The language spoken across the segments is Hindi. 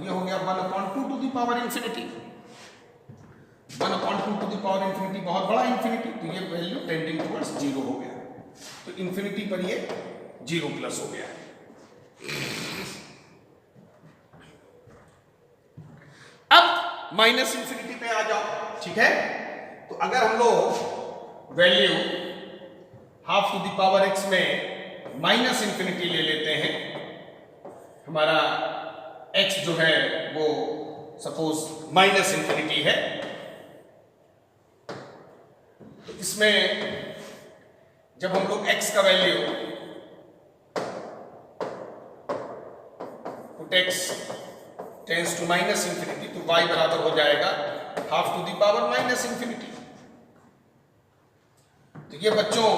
ये हो गया 1/2 to the power infinity. 1/2 to the power infinity बहुत बड़ा इंफिनिटी, तो ये वैल्यू टेंडिंग टुवर्ड्स 0 हो गया, तो इंफिनिटी पर ये 0 प्लस हो गया। अब माइनस इंफिनिटी पे आ जाओ, ठीक है। तो अगर हम लोग value half to the power x में माइनस इंफिनिटी ले लेते हैं, हमारा x जो है वो सपोज माइनस इंफिनिटी है, तो इसमें जब हम लोग x का value put x tends to minus infinity, तो y बराबर हो जाएगा half to the power minus infinity. तो ये बच्चों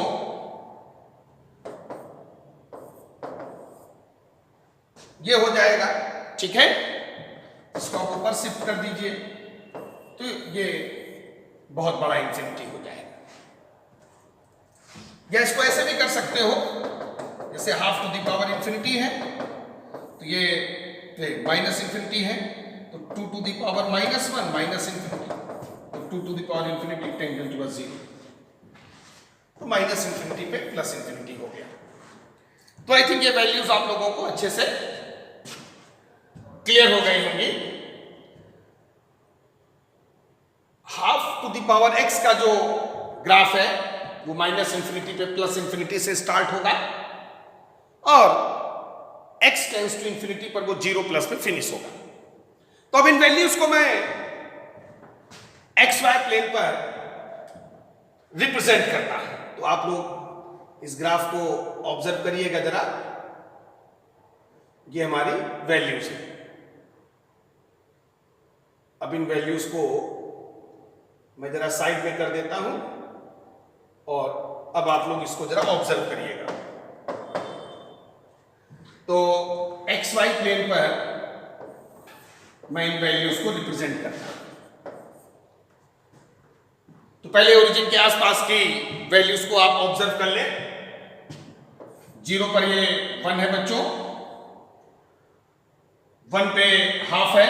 ये हो जाएगा, ठीक है। इसको आप ऊपर शिफ्ट कर दीजिए, तो ये बहुत बड़ा इंफिनिटी हो जाएगा। या इसको ऐसे भी कर सकते हो, जैसे half to the power infinity है, तो ये माइनस इंफिनिटी है, तो 2 to the power -1 minus infinity, तो 2 to the power infinity tending towards 0, तो माइनस इंफिनिटी पे प्लस इंफिनिटी हो गया। तो आई थिंक ये वैल्यूज आप लोगों को अच्छे से क्लियर हो गई होंगी। Half to the power x का जो ग्राफ है वो माइनस इंफिनिटी पे प्लस इंफिनिटी से स्टार्ट होगा, और x टेंस टू इंफिनिटी पर वो 0 प्लस पे फिनिश होगा। तो अब इन वैल्यूज को मैं xy प्लेन पर रिप्रेजेंट करना है, तो आप लोग इस ग्राफ को ऑब्जर्व करिएगा जरा। ये हमारी वैल्यूज है। अब इन वैल्यूज को मैं जरा साइड में कर देता हूं, और अब आप लोग इसको जरा ऑब्जर्व करिएगा। तो xy प्लेन पर मैं इन वैल्यूज को रिप्रेजेंट करता हूं। तो पहले ओरिजिन के आसपास की वैल्यूज को आप ऑब्जर्व कर लें। 0 पर ये 1 है बच्चों, 1 पे हाफ है,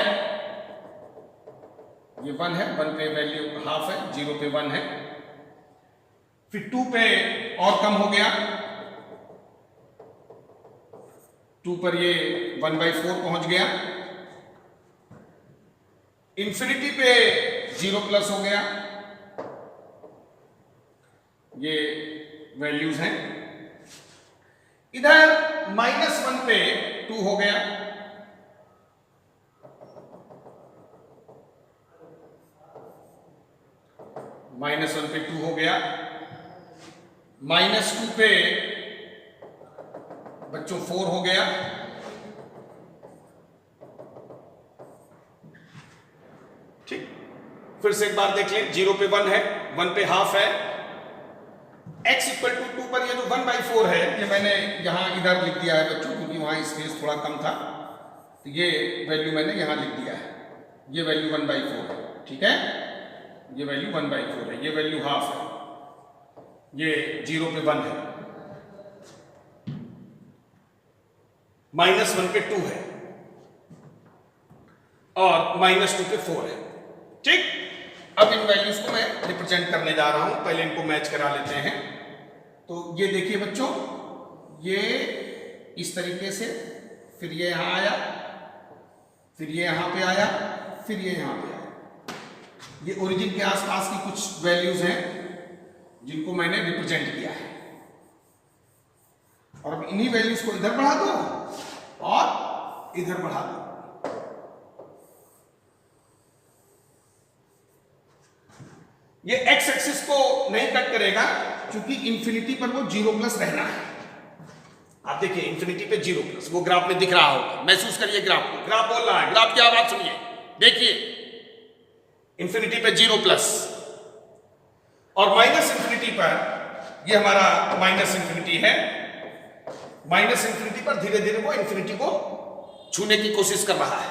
ये 1 है, 1 पे वैल्यू हाफ है, 0 पे 1 है। फिर 2 पे और कम हो गया, 2 पर ये 1/4 पहुंच गया। इंफिनिटी पे 0 प्लस हो गया, ये वैल्यूज हैं। इधर -1 पे 2 हो गया, -1 पे 2 हो गया। -2 पे बच्चों 4 हो गया, ठीक। फिर से एक बार देख लें, 0 पे 1 है, 1 पे हाफ है। x इक्वल टू 2 पर ये जो 1/4 है, ये मैंने यहां इधर लिख दिया है बच्चों, क्योंकि वहां स्पेस थोड़ा कम था, तो ये वैल्यू मैंने यहां लिख दिया है। ये वैल्यू 1/4 है, ठीक है। ये वैल्यू 1/4 है, ये वैल्यू हाफ है, ये 0 पे 1 है, -1 पे 2 है, और -2 पे 4 है, ठीक। अब इन वैल्यूज को मैं रिप्रेजेंट करने जा रहा हूं, पहले इनको मैच करा लेते हैं। तो ये देखिए बच्चों, ये इस तरीके से, फिर ये यहां आया, फिर ये यहां पे आया, फिर ये यहां पे आया। ये ओरिजिन के आसपास की कुछ वैल्यूज हैं जिनको मैंने रिप्रेजेंट किया है। और अब इन्हीं वैल्यूज को इधर बढ़ा दो और इधर बढ़ा दो। ये x एक्सिस को नहीं कट करेगा, क्योंकि इंफिनिटी पर वो 0 प्लस रहना है। आप देखिए इंफिनिटी पे 0 प्लस, वो ग्राफ में दिख रहा होगा, महसूस करिए ग्राफ को। ग्राफ बोल रहा है, ग्राफ की आवाज सुनिए, देखिए इंफिनिटी पे 0 प्लस, और माइनस इंफिनिटी पर ये हमारा माइनस इंफिनिटी है। माइनस इंफिनिटी पर धीरे धीरे वो इंफिनिटी को छूने की कोशिश कर रहा है।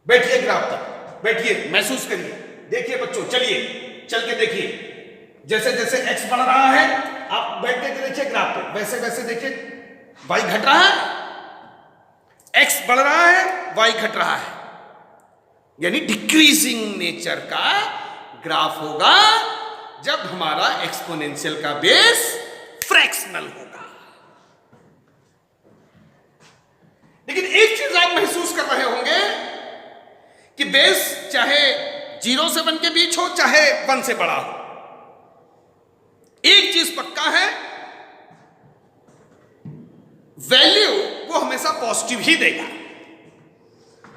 बैठिए ग्राफ तक, बैठिए, महसूस करिए, देखिए बच्चों, चलिए चल के देखिए। जैसे जैसे x बढ़ रहा है, आप बैठ के देखिए ग्राफ पे, वैसे वैसे देखिए y घट रहा है, x बढ़ रहा है, y घट रहा है, यानी डिक्रीजिंग नेचर का ग्राफ होगा जब हमारा एक्सपोनेंशियल का बेस फ्रैक्शनल होगा। लेकिन एक चीज आप महसूस कर रहे होंगे कि बेस चाहे 0 से 1 के बीच हो, चाहे 1 से बड़ा हो, एक चीज पक्का है, वैल्यू वो हमेशा पॉजिटिव ही देगा।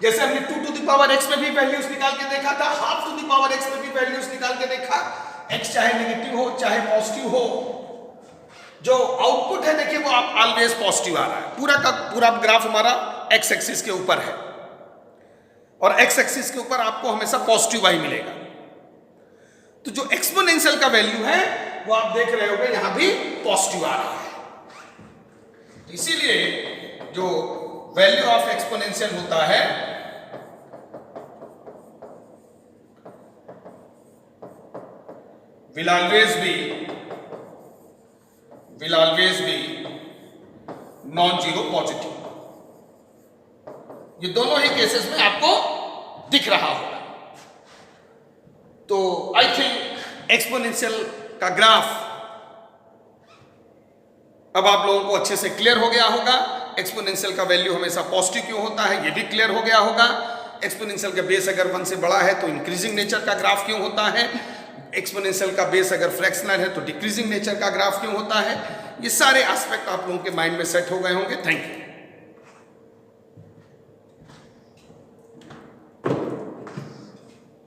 जैसे हमने 2 टू द पावर x में भी वैल्यूज निकाल के देखा था, half to the power x में भी वैल्यूज निकाल के देखा, x चाहे नेगेटिव हो चाहे पॉजिटिव हो, जो आउटपुट है देखिए वो आप ऑलवेज पॉजिटिव आ रहा है। पूरा का पूरा ग्राफ हमारा x एक्सिस के ऊपर है और x एक्सिस के ऊपर आपको हमेशा पॉजिटिव y मिलेगा। तो जो एक्सपोनेंशियल का वैल्यू है वो आप देख रहे होंगे यहां भी पॉजिटिव आ रहा है। तो इसीलिए जो वैल्यू ऑफ एक्सपोनेंशियल होता है will always be non-zero positive। ये दोनों ही केसेस में आपको दिख रहा होगा। तो आई थिंक एक्सपोनेंशियल का ग्राफ अब आप लोगों को अच्छे से क्लियर हो गया होगा। एक्सपोनेंशियल का वैल्यू हमेशा पॉजिटिव क्यों होता है ये भी क्लियर हो गया होगा। एक्सपोनेंशियल का बेस अगर 1 से बड़ा है तो इंक्रीजिंग नेचर का ग्राफ क्यों होता है, एक्सपोनेंशियल का बेस अगर फ्रैक्शनल है तो डिक्रीजिंग नेचर का ग्राफ क्यों होता है। ये सारे एस्पेक्ट आप लोगों के माइंड में सेट हो गए होंगे। Thank you.